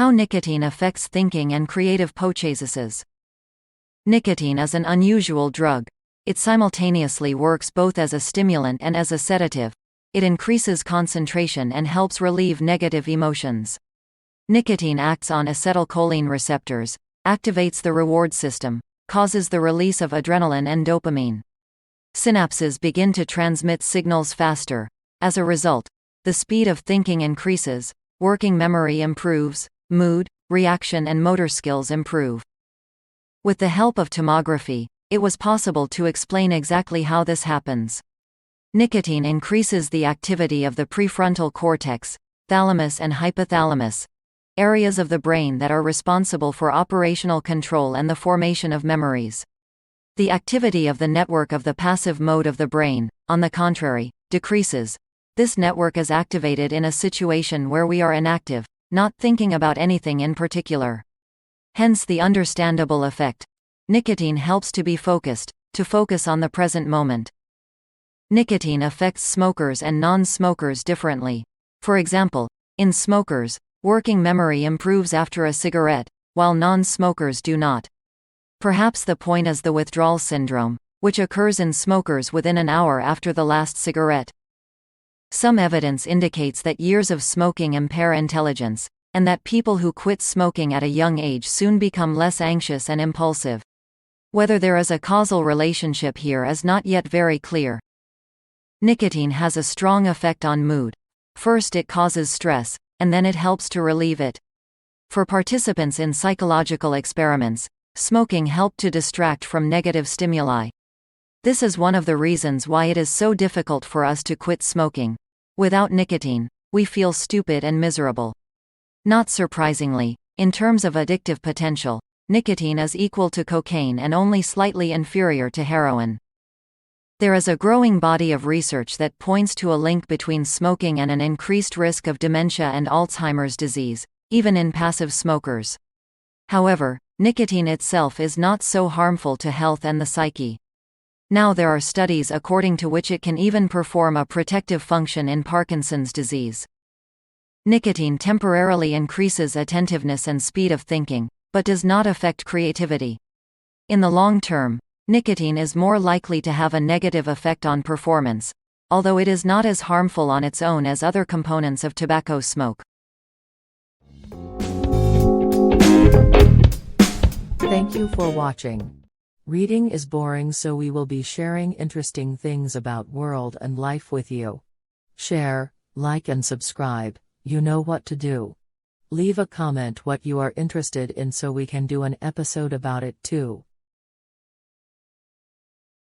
How nicotine affects thinking and creative processes. Nicotine is an unusual drug. It simultaneously works both as a stimulant and as a sedative. It increases concentration and helps relieve negative emotions. Nicotine acts on acetylcholine receptors, activates the reward system, causes the release of adrenaline and dopamine. Synapses begin to transmit signals faster. As a result, the speed of thinking increases, working memory improves, mood, reaction and motor skills improve. With the help of tomography, it was possible to explain exactly how this happens. Nicotine increases the activity of the prefrontal cortex, thalamus and hypothalamus, areas of the brain that are responsible for operational control and the formation of memories. The activity of the network of the passive mode of the brain, on the contrary, decreases. This network is activated in a situation where we are inactive, not thinking about anything in particular. Hence the understandable effect. Nicotine helps to be focused, to focus on the present moment. Nicotine affects smokers and non-smokers differently. For example, in smokers, working memory improves after a cigarette, while non-smokers do not. Perhaps the point is the withdrawal syndrome, which occurs in smokers within an hour after the last cigarette. Some evidence indicates that years of smoking impair intelligence, and that people who quit smoking at a young age soon become less anxious and impulsive. Whether there is a causal relationship here is not yet very clear. Nicotine has a strong effect on mood. First it causes stress, and then it helps to relieve it. For participants in psychological experiments, smoking helped to distract from negative stimuli. This is one of the reasons why it is so difficult for us to quit smoking. Without nicotine, we feel stupid and miserable. Not surprisingly, in terms of addictive potential, nicotine is equal to cocaine and only slightly inferior to heroin. There is a growing body of research that points to a link between smoking and an increased risk of dementia and Alzheimer's disease, even in passive smokers. However, nicotine itself is not so harmful to health and the psyche. Now there are studies according to which it can even perform a protective function in Parkinson's disease. Nicotine temporarily increases attentiveness and speed of thinking, but does not affect creativity. In the long term, nicotine is more likely to have a negative effect on performance, although it is not as harmful on its own as other components of tobacco smoke. Thank you for watching. Reading is boring, so we will be sharing interesting things about world and life with you. Share, like and subscribe. You know what to do. Leave a comment what you are interested in so we can do an episode about it too.